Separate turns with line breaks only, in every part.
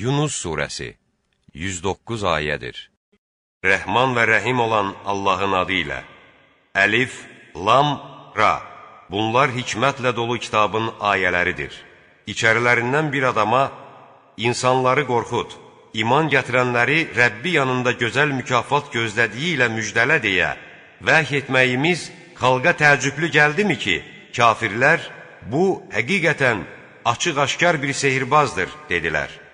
Yunus surəsi 109 ayədir. Rəhman və rəhim olan Allahın adı ilə. Əlif, lam, ra. Bunlar hikmətlə dolu kitabın ayələridir. İçərilərindən bir adama, insanları qorxud, iman gətirənləri Rəbbi yanında gözəl mükafat gözlədiyi ilə müjdələ deyə, vəhy etməyimiz xalqa təəccüblü gəldimi ki, kafirlər, bu həqiqətən açıq-aşkar bir sehirbazdır, dedilər.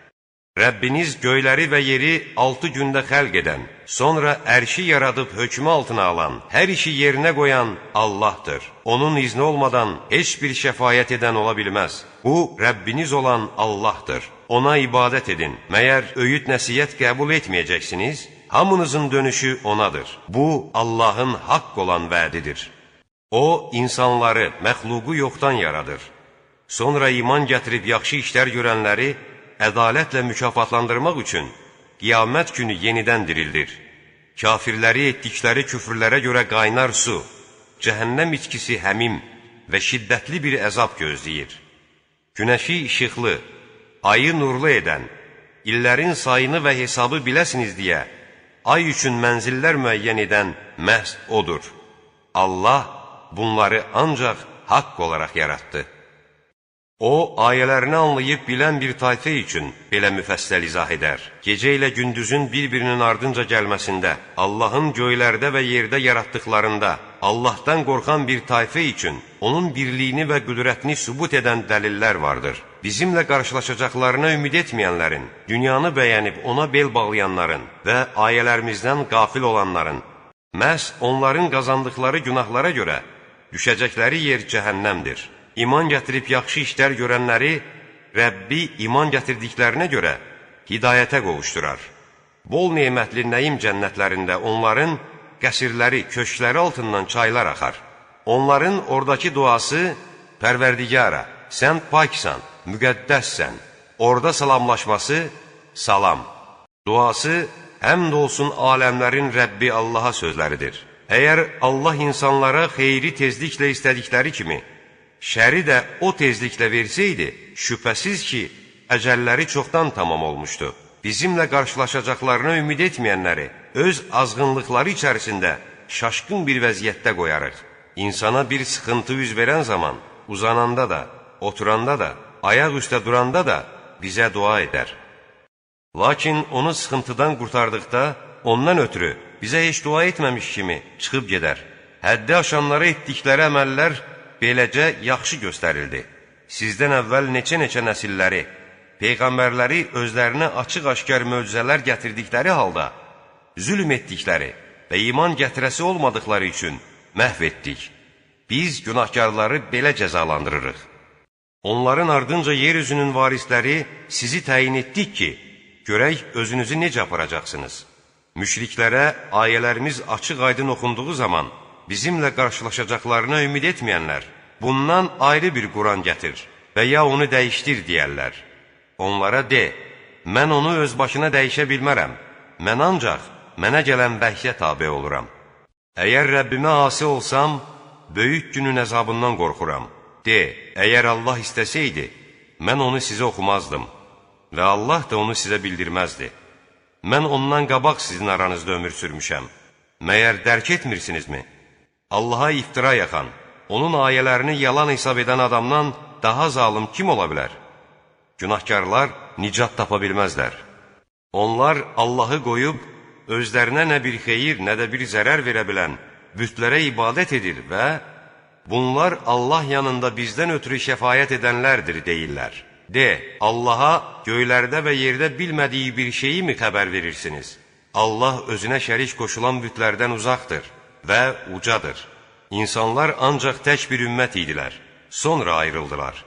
Rəbbiniz göyləri və yeri 6 gündə xəlq edən, sonra ərşi yaradıb hökmü altına alan, hər işi yerinə qoyan Allahdır. Onun izni olmadan heç bir şəfayət edən ola bilməz. Bu, Rəbbiniz olan Allahdır. Ona ibadət edin. Məyər öyüd nəsiyyət qəbul etməyəcəksiniz? Hamınızın dönüşü onadır. Bu, Allahın haqq olan vədidir. O, insanları, məxluqu yoxdan yaradır. Sonra iman gətirib yaxşı işlər görənləri ədalətlə mükafatlandırmaq üçün qiyamət günü yenidən dirildir. Kafirləri etdikləri küfrlərə görə qaynar su, cəhənnəm içkisi həmim və şiddətli bir əzab gözləyir. Günəşi işıqlı, ayı nurlu edən, illərin sayını və hesabı biləsiniz deyə, ay üçün mənzillər müəyyən edən məhz odur. Allah bunları ancaq haqq olaraq yaratdı. O, ayələrini anlayıb bilən bir tayfə üçün belə müfəssəl izah edər. Gecə ilə gündüzün bir-birinin ardınca gəlməsində, Allahın göylərdə və yerdə yaratdıqlarında, Allahdan qorxan bir tayfə üçün onun birliyini və qüdrətini sübut edən dəlillər vardır. Bizimlə qarşılaşacaqlarına ümid etməyənlərin, dünyanı bəyənib ona bel bağlayanların və ayələrimizdən qafil olanların, məhz onların qazandıqları günahlara görə düşəcəkləri yer cəhənnəmdir. İman gətirib yaxşı işlər görənləri Rəbbi iman gətirdiklərinə görə hidayətə qovuşdurar. Bol nemətli nəyim cənnətlərində onların qəsrləri, köşkləri altından çaylar axar. Onların oradakı duası Pərverdigara, sən paksan, müqəddəssən. Orada salamlaşması salam. Duası həmd olsun aləmlərin Rəbbi Allaha sözləridir. Əgər Allah insanlara xeyri tezliklə istədikləri kimi şəri də o tezliklə versəydi, şübhəsiz ki, əcəlləri çoxdan tamam olmuşdu. Bizimlə qarşılaşacaqlarına ümid etməyənləri öz azğınlıqları içərisində şaşqın bir vəziyyətdə qoyarıq. İnsana bir sıxıntı üz verən zaman, uzananda da, oturanda da, ayaq üstə duranda da bizə dua edər. Lakin onu sıxıntıdan qurtardıqda, ondan ötürü bizə heç dua etməmiş kimi çıxıb gedər. Həddi aşanlara etdikləri əməllər beləcə yaxşı göstərildi. Sizdən əvvəl neçə-neçə nəsilləri, peyğəmbərləri özlərinə açıq-aşkar möcüzələr gətirdikləri halda, zülm etdikləri və iman gətirəsi olmadıkları üçün məhv etdik. Biz günahkarları belə cəzalandırırıq. Onların ardınca yeryüzünün varisləri sizi təyin etdik ki, görək özünüzü necə aparacaqsınız. Müşriklərə ayələrimiz açıq-aydın oxunduğu zaman, bizimlə qarşılaşacaqlarına ümid etməyənlər, bundan ayrı bir Quran gətir və ya onu dəyişdir deyərlər. Onlara de, mən onu öz başına dəyişə bilmərəm, mən ancaq mənə gələn vəhyə tabe oluram. Əgər Rəbbimə asi olsam, böyük günün əzabından qorxuram. De, əgər Allah istəsəydi, mən onu sizə oxumazdım və Allah da onu sizə bildirməzdi. Mən ondan qabaq sizin aranızda ömür sürmüşəm. Məyər dərk etmirsinizmi? Allaha iftira yaxan, onun ayələrini yalan hesab edən adamdan daha zalım kim ola bilər? Günahkarlar nicat tapa bilməzlər. Onlar Allahı qoyub, özlərinə nə bir xeyir, nə də bir zərər verə bilən bütlərə ibadət edir və bunlar Allah yanında bizdən ötürü şəfayət edənlərdir deyirlər. De, Allaha göylərdə və yerdə bilmədiyi bir şeyi mi xəbər verirsiniz? Allah özünə şərik qoşulan bütlərdən uzaqdır və ucadır. İnsanlar ancaq tək bir ümmət idilər, sonra ayrıldılar.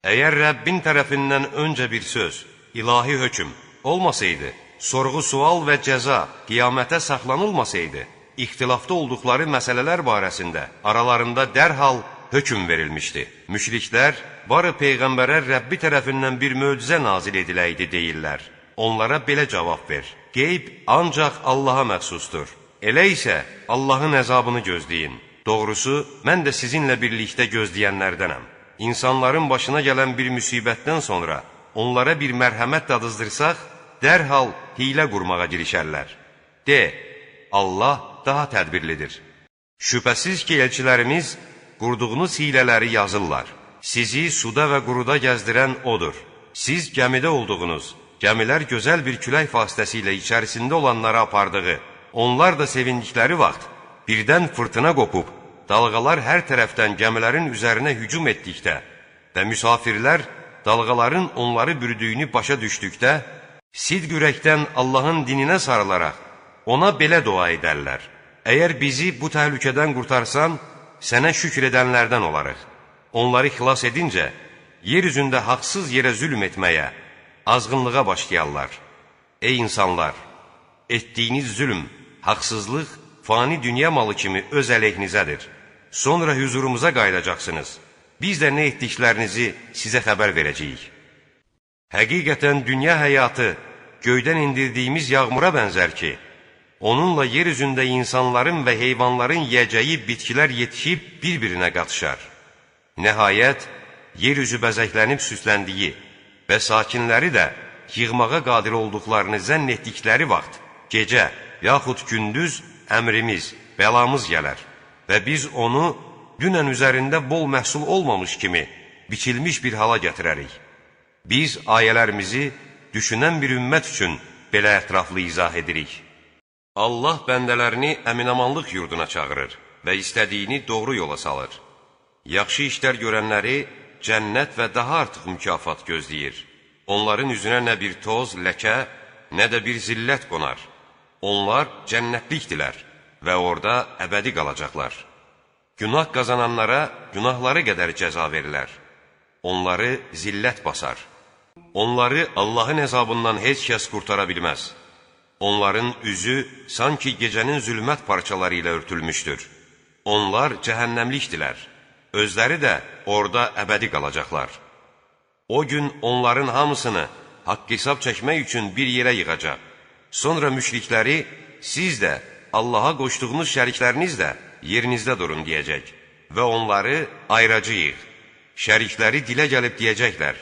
Əgər Rəbbin tərəfindən öncə bir söz, ilahi hökm olmasaydı, sorğu-sual və cəza qiyamətə saxlanılmasaydı, ixtilafda olduqları məsələlər barəsində aralarında dərhal hökm verilmişdi. Müşriklər, barı Peyğəmbərə Rəbbi tərəfindən bir möcüzə nazil ediləydi deyirlər. Onlara belə cavab ver, qeyb ancaq Allaha məxsusdur. Elə isə Allahın əzabını gözləyin. Doğrusu, mən də sizinlə birlikdə gözləyənlərdənəm. İnsanların başına gələn bir müsibətdən sonra onlara bir mərhəmət dadızdırsaq, dərhal hiylə qurmağa girişərlər. De, Allah daha tədbirlidir. Şübhəsiz ki, elçilərimiz qurduğunuz hilələri yazırlar. Sizi suda və quruda gəzdirən odur. Siz gəmidə olduğunuz, gəmilər gözəl bir külək vasitəsilə içərisində olanlara apardığı, onlar da sevindikləri vaxt birdən fırtına qopub, dalğalar hər tərəfdən gəmilərin üzərinə hücum etdikdə və müsafirlər dalğaların onları bürüdüyünü başa düşdükdə, sidq ürəkdən Allahın dininə sarılaraq ona belə dua edərlər. Əgər bizi bu təhlükədən qurtarsan, sənə şükür edənlərdən olarıq. Onları xilas edincə, yer üzündə haqsız yerə zülm etməyə, azğınlığa başlayarlar. Ey insanlar! Etdiyiniz zülm, haqsızlıq, fani dünya malı kimi öz əleyhinizədir. Sonra huzurumuza qayıdacaqsınız. Biz də nə etdiklərinizi sizə xəbər verəcəyik. Həqiqətən dünya həyatı göydən indirdiyimiz yağmura bənzər ki, onunla yer üzündə insanların və heyvanların yiyəcəyi bitkilər yetişib bir-birinə qatışar. Nəhayət, yer üzü bəzəklənib süsləndiyi və sakinləri də yığmağa qadir olduqlarını zənn etdikləri vaxt, gecə yaxud gündüz əmrimiz, bəlamız gələr və biz onu dünən üzərində bol məhsul olmamış kimi biçilmiş bir hala gətirərik. Biz ayələrimizi düşünən bir ümmət üçün belə ətraflı izah edirik. Allah bəndələrini əminamanlıq yurduna çağırır və istədiyini doğru yola salır. Yaxşı işlər görənləri cənnət və daha artıq mükafat gözləyir. Onların üzünə nə bir toz, ləkə, nə də bir zillət qonar. Onlar cənnətlikdilər və orada əbədi qalacaqlar. Günah qazananlara günahları qədər cəza verilər. Onları zillət basar. Onları Allahın əzabından heç kəs qurtara bilməz. Onların üzü sanki gecənin zülmət parçaları ilə örtülmüşdür. Onlar cəhənnəmlikdilər. Özləri də orada əbədi qalacaqlar. O gün onların hamısını haqq hesab çəkmək üçün bir yerə yığacaq. Sonra müşrikləri, siz də, Allaha qoşduğunuz şərikləriniz də yerinizdə durun deyəcək və onları ayıracağıq. Şərikləri dilə gəlib deyəcəklər,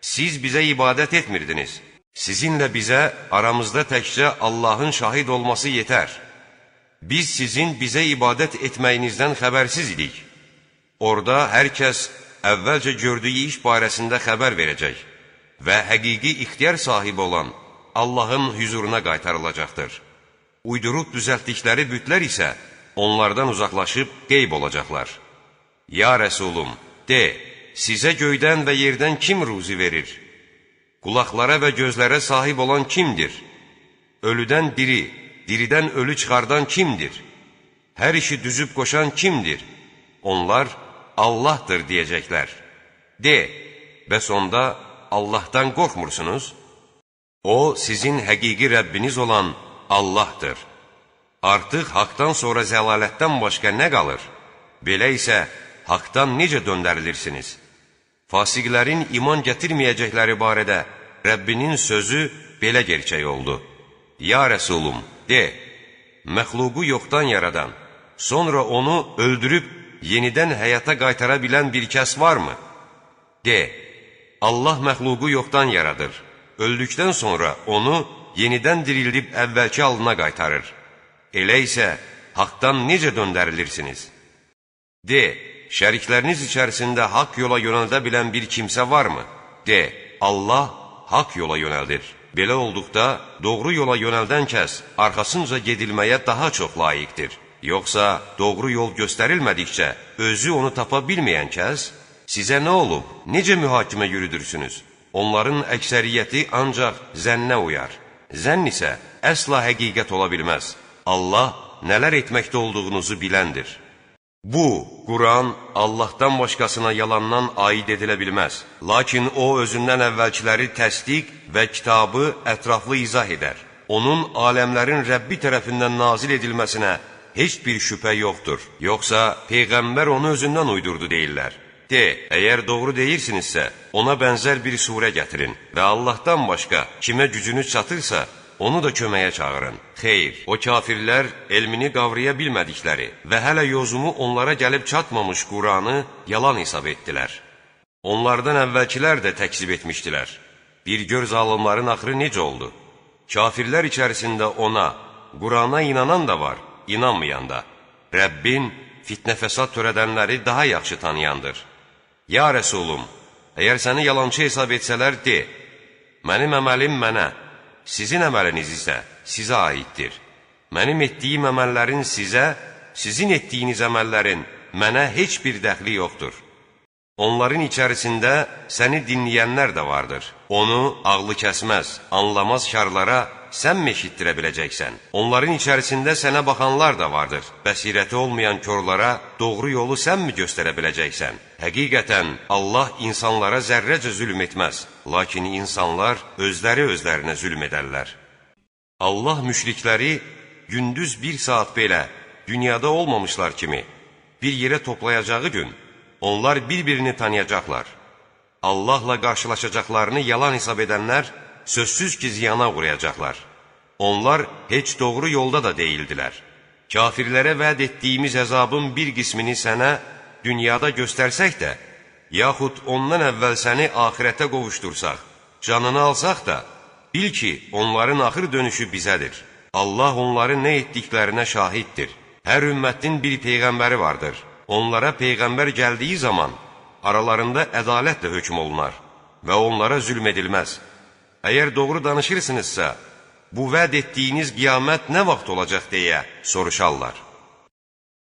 siz bizə ibadət etmirdiniz. Sizinlə bizə aramızda təkcə Allahın şahid olması yetər. Biz sizin bizə ibadət etməyinizdən xəbərsiz idik. Orada hər kəs əvvəlcə gördüyü iş barəsində xəbər verəcək və həqiqi ixtiyar sahibi olan Allahın huzuruna qaytarılacaqdır. Uydurub düzəltdikləri bütlər isə onlardan uzaqlaşıb qeyb olacaqlar. Ya Rəsulum, de, sizə göydən və yerdən kim ruzi verir? Qulaqlara və gözlərə sahib olan kimdir? Ölüdən diri, diridən ölü çıxardan kimdir? Hər işi düzüb qoşan kimdir? Onlar Allahdır deyəcəklər. De, bəs onda Allahdan qorxmursunuz? O, sizin həqiqi Rəbbiniz olan Allahdır. Artıq haqdan sonra zəlalətdən başqa nə qalır? Belə isə haqdan necə döndərilirsiniz? Fasiqlərin iman gətirməyəcəkləri barədə Rəbbinin sözü belə gerçək oldu. Ya Rəsulum, de, məxluqu yoxdan yaradan, sonra onu öldürüb yenidən həyata qaytara bilən bir kəs varmı? De, Allah məxluqu yoxdan yaradır, öldükdən sonra onu yenidən dirildib əvvəlki halına qaytarır. Elə isə haqdan necə döndərilirsiniz? De, şərikləriniz içərisində haqq yola yönəldə bilən bir kimsə varmı? De, Allah haqq yola yönəldir. Belə olduqda, doğru yola yönəldən kəs arxasınca gedilməyə daha çox layiqdir. Yoxsa doğru yol göstərilmədikcə özü onu tapa bilməyən kəs, sizə nə olub, necə mühakimə yürüdürsünüz? Onların əksəriyyəti ancaq zənnə uyar. Zənn isə əsla həqiqət ola bilməz. Allah nələr etməkdə olduğunuzu biləndir. Bu, Quran Allahdan başqasına yalandan aid edilə bilməz. Lakin o, özündən əvvəlkiləri təsdiq və kitabı ətraflı izah edər. Onun aləmlərin Rəbbi tərəfindən nazil edilməsinə heç bir şübhə yoxdur. Yoxsa Peyğəmbər onu özündən uydurdu deyirlər. De, əgər doğru deyirsinizsə, ona bənzər bir surə gətirin və Allahdan başqa kimə gücünüz çatırsa, onu da köməyə çağırın. Xeyr, o kafirlər elmini qavraya bilmədikləri və hələ yozumu onlara gəlib çatmamış Quranı yalan hesab etdilər. Onlardan əvvəlkilər də təkzib etmişdilər. Bir gör zalimların axırı necə oldu? Kafirlər içərisində ona, Qurana inanan da var, inanmayan da. Rəbbin fitnə fəsad törədənləri daha yaxşı tanıyandır. Ya Rəsulum, əgər səni yalancı hesab etsələr, de, mənim əməlim mənə, sizin əməliniz isə sizə aiddir. Mənim etdiyim əməllərin sizə, sizin etdiyiniz əməllərin mənə heç bir dəxli yoxdur. Onların içərisində səni dinləyənlər də vardır. Onu ağlı kəsməz, anlamaz karlara sən mi eşitdirə biləcəksən? Onların içərisində sənə baxanlar da vardır. Bəsirəti olmayan körlara doğru yolu sən mi göstərə biləcəksən? Həqiqətən, Allah insanlara zərrəcə zülm etməz. Lakin insanlar özlərinə zülm edərlər. Allah müşrikləri gündüz bir saat belə dünyada olmamışlar kimi bir yerə toplayacağı gün onlar bir-birini tanıyacaqlar. Allahla qarşılaşacaqlarını yalan hesab edənlər sözsüz ki ziyana uğrayacaqlar. Onlar heç doğru yolda da deyildilər. Kafirlərə vəd etdiyimiz əzabın bir qismini sənə dünyada göstərsək də, yaxud ondan əvvəl səni axirətə qovuşdursaq, canını alsaq da, bil ki, onların axır dönüşü bizədir. Allah onların nə etdiklərinə şahiddir. Hər ümmətin bir peyğəmbəri vardır. Onlara peyğəmbər gəldiyi zaman aralarında ədalətlə hökm olunar və onlara zülm edilməz. Əgər doğru danışırsınızsa, bu vəd etdiyiniz qiyamət nə vaxt olacaq deyə soruşarlar.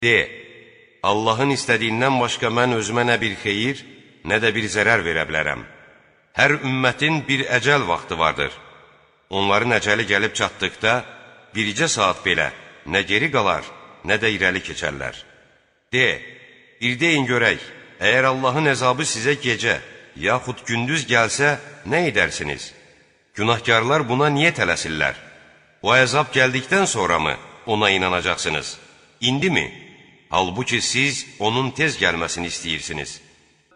De, Allahın istədiyindən başqa mən özümə nə bir xeyir, nə də bir zərər verə bilərəm. Hər ümmətin bir əcəl vaxtı vardır. Onların əcəli gəlib çatdıqda, bircə saat belə nə geri qalar, nə də irəli keçərlər. De, bir deyin görək, əgər Allahın əzabı sizə gecə, yaxud gündüz gəlsə, nə edərsiniz? Günahkarlar buna niyə tələsirlər? O əzab gəldikdən sonra mı ona inanacaqsınız? İndi mi? Halbuki siz onun tez gəlməsini istəyirsiniz.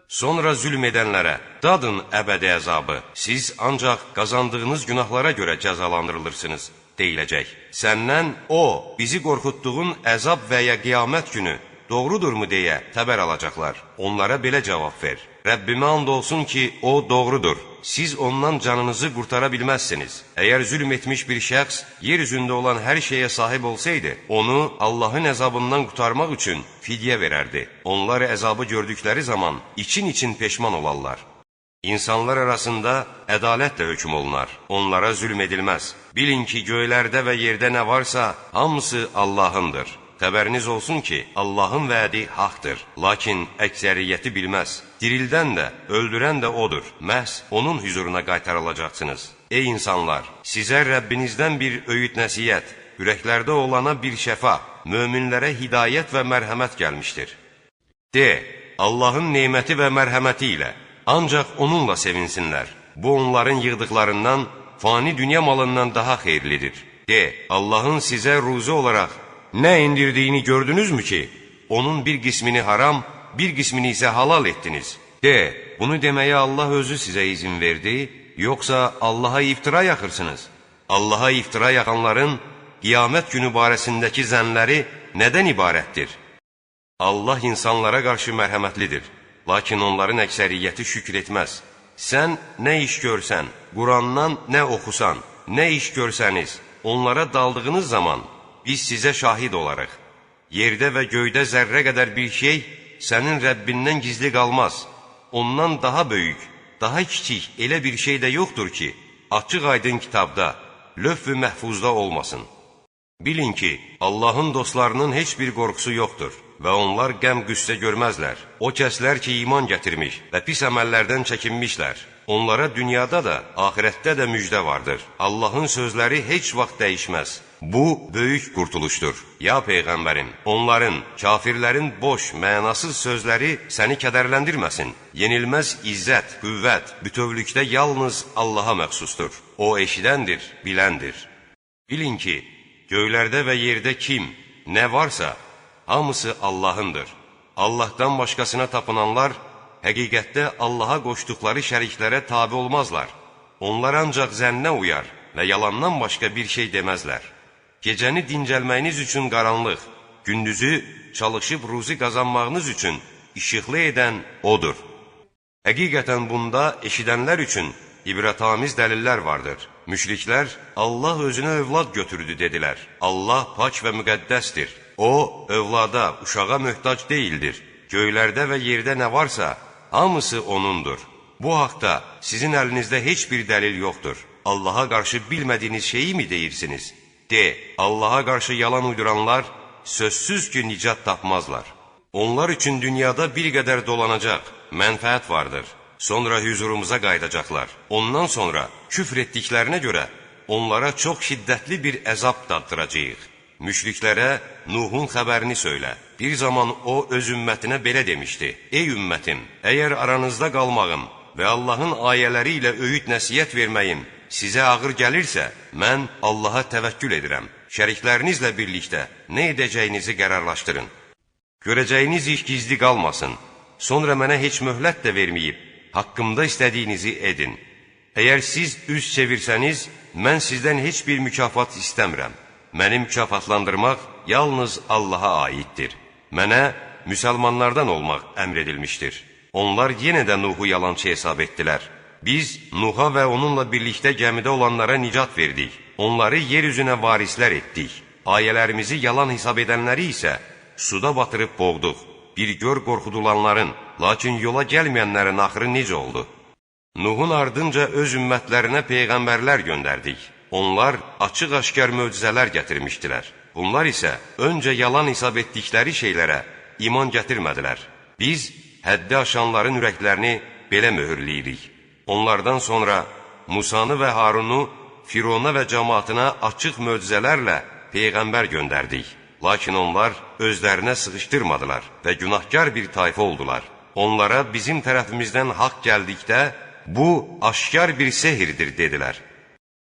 Sonra zülm edənlərə, dadın əbədi əzabı, siz ancaq qazandığınız günahlara görə cəzalandırılırsınız, deyiləcək. Səndən o, bizi qorxutduğun əzab və ya qiyamət günü doğrudurmu deyə xəbər alacaqlar. Onlara belə cavab ver. Rəbbimə and olsun ki, o doğrudur. Siz ondan canınızı qurtara bilməzsiniz. Əgər zülm etmiş bir şəxs yer üzündə olan hər şeyə sahib olsaydı, onu Allahın əzabından qurtarmaq üçün fidyə verərdi. Onlar əzabı gördükləri zaman için peşman olarlar. İnsanlar arasında ədalətlə hökm olunar. Onlara zülm edilməz. Bilin ki, göylərdə və yerdə nə varsa, hamısı Allahındır. Xəbəriniz olsun ki, Allahın vədi haqdır, lakin əksəriyyəti bilməz. Dirildən də, öldürən də odur. Məhz onun hüzuruna qaytarılacaqsınız. Ey insanlar, sizə Rəbbinizdən bir öyüd nəsiyyət, ürəklərdə olana bir şəfa, möminlərə hidayət və mərhəmət gəlmişdir. De, Allahın neməti və mərhəməti ilə, ancaq onunla sevinsinlər. Bu, onların yığdıqlarından, fani dünya malından daha xeyirlidir. De, Allahın sizə ruzi olaraq nə indirdiyini gördünüzmü ki, onun bir qismini haram, bir qismini isə halal etdiniz? De, bunu deməyə Allah özü sizə izin verdi, yoxsa Allaha iftira yaxırsınız? Allaha iftira yaxanların qiyamət günü barəsindəki zənləri nədən ibarətdir? Allah insanlara qarşı mərhəmətlidir, lakin onların əksəriyyəti şükür etməz. Sən nə iş görsən, Qurandan nə oxusan, nə iş görsəniz, onlara daldığınız zaman biz sizə şahid olarıq. Yerdə və göydə zərrə qədər bir şey sənin Rəbbindən gizli qalmaz. Ondan daha böyük, daha kiçik elə bir şey də yoxdur ki, açıq aydın kitabda, lövh-ü məhfuzda olmasın. Bilin ki, Allahın dostlarının heç bir qorxusu yoxdur və onlar qəm-qüssə görməzlər. O kəslər ki, iman gətirmiş və pis əməllərdən çəkinmişlər, onlara dünyada da, axirətdə də müjdə vardır. Allahın sözləri heç vaxt dəyişməz. Bu, böyük qurtuluşdur. Ya Peyğəmbərim, onların, kafirlərin boş, mənasız sözləri səni kədərləndirməsin. Yenilməz izzət, qüvvət, bütövlükdə yalnız Allaha məxsusdur. O eşidəndir, biləndir. Bilin ki, göylərdə və yerdə kim, nə varsa, hamısı Allahındır. Allahdan başqasına tapınanlar, həqiqətdə Allaha qoşduqları şəriklərə tabi olmazlar. Onlar ancaq zənnə uyar və yalandan başqa bir şey deməzlər. Gecəni dincəlməyiniz üçün qaranlıq, gündüzü çalışıb ruzi qazanmağınız üçün işıqlı edən O'dur. Həqiqətən bunda eşidənlər üçün ibrətamiz dəlillər vardır. Müşriklər, Allah özünə övlad götürdü, dedilər. Allah pak və müqəddəsdir. O, övlada, uşağa möhtac deyildir. Göylərdə və yerdə nə varsa, hamısı O'nundur. Bu haqda sizin əlinizdə heç bir dəlil yoxdur. Allaha qarşı bilmədiyiniz şeyi mi deyirsiniz? De, Allaha qarşı yalan uyduranlar sözsüz ki, nicat tapmazlar. Onlar üçün dünyada bir qədər dolanacaq, mənfəət vardır. Sonra hüzurumuza qayıdacaqlar. Ondan sonra küfr etdiklərinə görə onlara çox şiddətli bir əzab daddıracağıq. Müşriklərə Nuhun xəbərini söylə. Bir zaman o öz ümmətinə belə demişdi. Ey ümmətim, əgər aranızda qalmağım və Allahın ayələri ilə öyüd nəsiyyət verməyim sizə ağır gəlirsə, mən Allaha təvəkkül edirəm. Şəriklərinizlə birlikdə nə edəcəyinizi qərarlaşdırın. Görəcəyiniz iş gizli qalmasın. Sonra mənə heç möhlət də verməyib, haqqımda istədiyinizi edin. Əgər siz üz çevirsəniz, mən sizdən heç bir mükafat istəmirəm. Məni mükafatlandırmaq yalnız Allaha aiddir. Mənə müsəlmanlardan olmaq əmr edilmişdir. Onlar yenə də Nuhu yalançı hesab etdilər. Biz Nuha və onunla birlikdə gəmidə olanlara nicat verdik. Onları yer üzünə varislər etdik. Ayələrimizi yalan hesab edənləri isə suda batırıb boğduq. Bir gör qorxudulanların, lakin yola gəlməyənlərin axırı necə oldu? Nuhun ardınca öz ümmətlərinə peyğəmbərlər göndərdik. Onlar açıq-aşkar möcüzələr gətirmişdilər. Bunlar isə öncə yalan hesab etdikləri şeylərə iman gətirmədilər. Biz həddi aşanların ürəklərini belə möhürləyirik. Onlardan sonra Musanı və Harunu Firona və cəmaatına açıq möcüzələrlə peyğəmbər göndərdik. Lakin onlar özlərinə sıxışdırmadılar və günahkar bir tayfa oldular. Onlara bizim tərəfimizdən haqq gəldikdə, bu aşkar bir sehirdir, dedilər.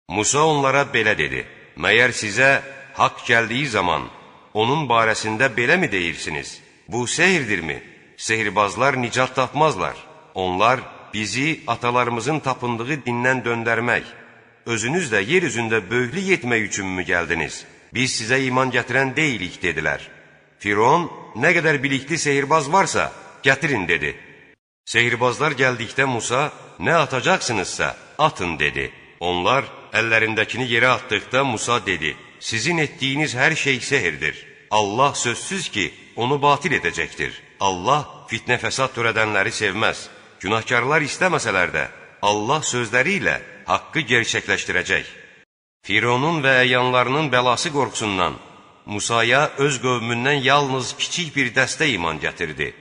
Musa onlara belə dedi: Məyər sizə haqq gəldiyi zaman onun barəsində belə mi deyirsiniz? Bu sehirdirmi? Sehirbazlar nicat tapmazlar. Onlar bizi atalarımızın tapındığı dindən döndərmək, özünüz də yer üzündə böyüklük etmək üçünmü gəldiniz? Biz sizə iman gətirən deyilik, dedilər. Firon, nə qədər bilikli sehirbaz varsa, gətirin, dedi. Sehirbazlar gəldikdə Musa, nə atacaqsınızsa, atın, dedi. Onlar əllərindəkini yerə atdıqda Musa dedi: Sizin etdiyiniz hər şey sehirdir. Allah sözsüz ki, onu batil edəcəkdir. Allah fitnə fəsad törədənləri sevməz. Günahkarlar istəməsələr də, Allah sözləri ilə haqqı gerçəkləşdirəcək. Fironun və əyanlarının bəlası qorxusundan Musaya öz qövmündən yalnız kiçik bir dəstə iman gətirdi.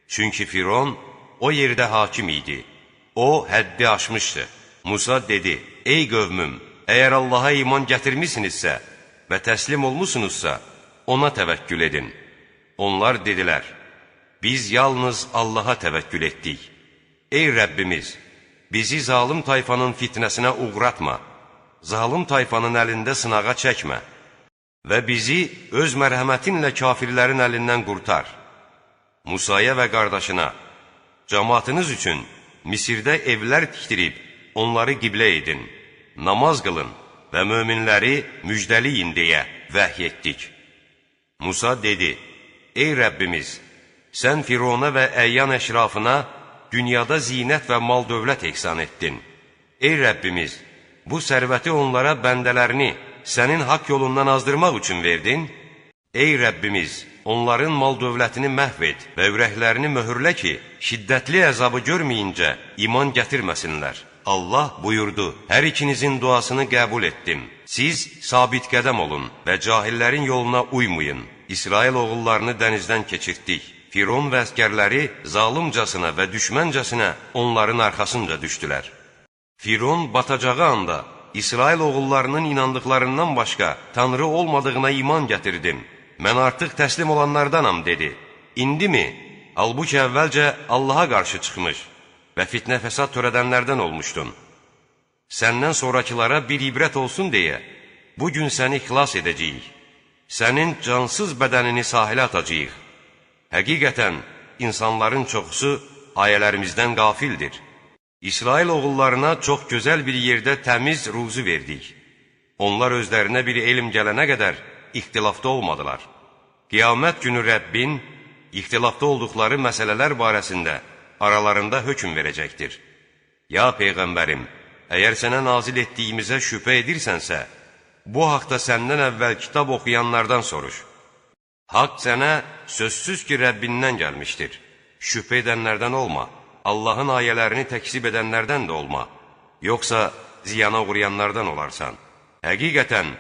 Çünki Firon o yerdə hakim idi. O, həddi aşmışdı. Musa dedi: Ey qövmüm, əgər Allaha iman gətirmisinizsə və təslim olmusunuzsa, ona təvəkkül edin. Onlar dedilər: Biz yalnız Allaha təvəkkül etdik. Ey Rəbbimiz, bizi zalım tayfanın fitnəsinə uğratma, zalım tayfanın əlində sınağa çəkmə və bizi öz mərhəmətinlə kafirlərin əlindən qurtar. Musaya və qardaşına, cəmaatınız üçün Misirdə evlər tikdirib, onları qiblə edin, namaz qılın və möminləri müjdəliyin deyə vəhy etdik. Musa dedi: Ey Rəbbimiz, sən Firona və əyyan əşrafına dünyada zinət və mal dövlət ehsan etdin. Ey Rəbbimiz, bu sərvəti onlara bəndələrini sənin haqq yolundan azdırmaq üçün verdin. Ey Rəbbimiz, onların mal dövlətini məhv et və ürəklərini möhürlə ki, şiddətli əzabı görməyincə iman gətirməsinlər. Allah buyurdu: Hər ikinizin duasını qəbul etdim. Siz sabit qədəm olun və cahillərin yoluna uymayın. İsrail oğullarını dənizdən keçirtdik. Firon və əskərləri zalımcasına və düşməncəsinə onların arxasınca düşdülər. Firon batacağı anda İsrail oğullarının inandıqlarından başqa Tanrı olmadığına iman gətirdim. Mən artıq təslim olanlardanam, dedi. İndi mi? Halbuki əvvəlcə Allaha qarşı çıxmış və fitnə fəsad törədənlərdən olmuşdun. Səndən sonrakılara bir ibrət olsun deyə, bugün səni xilas edəcəyik. Sənin cansız bədənini sahilə atacağıq. Həqiqətən, insanların çoxusu ayələrimizdən qafildir. İsrail oğullarına çox gözəl bir yerdə təmiz ruzu verdik. Onlar özlərinə bir elm gələnə qədər ixtilafda olmadılar. Qiyamət günü Rəbbin ixtilafda olduqları məsələlər barəsində aralarında hökm verəcəkdir. Ya Peyğəmbərim, Əgər sənə nazil etdiyimizə şübhə edirsənsə, bu haqda səndən əvvəl kitab oxuyanlardan soruş. Haqq sənə sözsüz ki, Rəbbindən gəlmişdir. Şübhə edənlərdən olma, Allahın ayələrini təkzib edənlərdən də olma, yoxsa ziyana uğrayanlardan olarsan. Həqiqətən,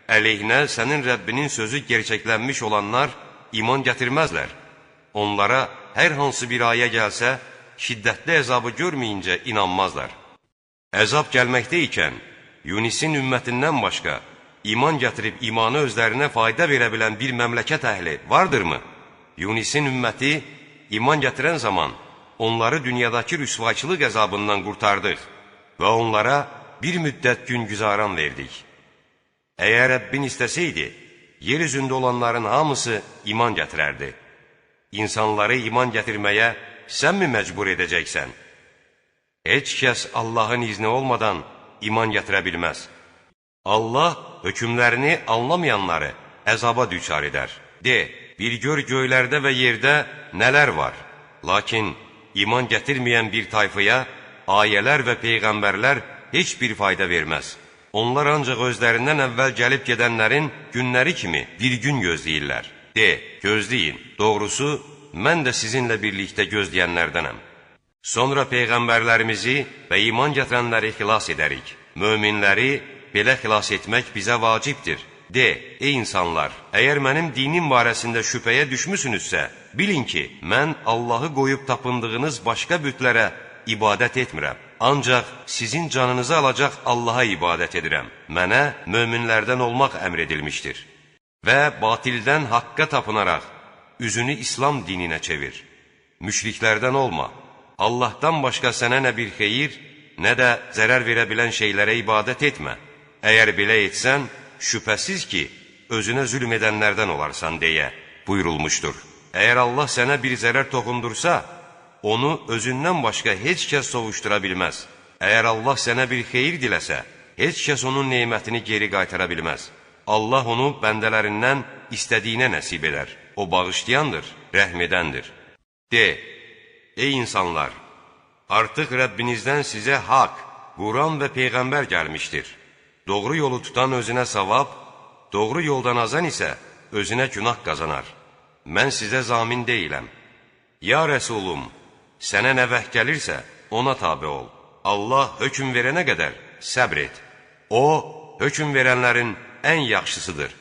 əleyhinə sənin Rəbbinin sözü gerçəklənmiş olanlar iman gətirməzlər. Onlara hər hansı bir ayə gəlsə, şiddətli əzabı görməyincə inanmazlar. Əzab gəlməkdə ikən, Yunisin ümmətindən başqa, iman gətirib imanı özlərinə fayda verə bilən bir məmləkət əhli vardırmı? Yunisin ümməti iman gətirən zaman onları dünyadakı rüsvaçılıq əzabından qurtardıq və onlara bir müddət gün güzaran verdik. Əgər Rəbbin istəsəydi, yer üzündə olanların hamısı iman gətirərdi. İnsanları iman gətirməyə sən mi məcbur edəcəksən? Heç kəs Allahın izni olmadan iman gətirə bilməz. Allah hökmlərini anlamayanları əzaba düçar edər. De, bir gör göylərdə və yerdə nələr var. Lakin iman gətirməyən bir tayfaya ayələr və peyğəmbərlər heç bir fayda verməz. Onlar ancaq özlərindən əvvəl gəlib gedənlərin günləri kimi bir gün gözləyirlər. De, gözləyin, doğrusu mən də sizinlə birlikdə gözləyənlərdənəm. Sonra peyğəmbərlərimizi və iman gətirənləri xilas edərik. Möminləri belə xilas etmək bizə vacibdir. De, ey insanlar, əgər mənim dinim barəsində şübhəyə düşmüsünüzsə, bilin ki, mən Allahı qoyub tapındığınız başqa bütlərə ibadət etmirəm. Ancaq sizin canınızı alacaq Allaha ibadət edirəm. Mənə möminlərdən olmaq əmr edilmişdir. Və batildən haqqa tapınaraq, üzünü İslam dininə çevir. Müşriklərdən olma. Allahdan başqa sənə nə bir xeyir, nə də zərər verə bilən şeylərə ibadət etmə. Əgər belə etsən, şübhəsiz ki, özünə zülm edənlərdən olarsan deyə buyurulmuşdur. Əgər Allah sənə bir zərər toxundursa, onu özündən başqa heç kəs sovuşdura bilməz. Əgər Allah sənə bir xeyir diləsə, heç kəs onun neymətini geri qaytara bilməz. Allah onu bəndələrindən istədiyinə nəsib edər. O bağışlayandır, rəhm edəndir. De, ey insanlar, artıq Rəbbinizdən sizə haqq, Quran və Peyğəmbər gəlmişdir. Doğru yolu tutan özünə savab, doğru yoldan azan isə özünə günah qazanar. Mən sizə zamin deyiləm. Ya Rəsulum, sənə nə vəh gəlirsə, ona tabi ol. Allah hökm verənə qədər səbr et. O, hökm verənlərin ən yaxşısıdır.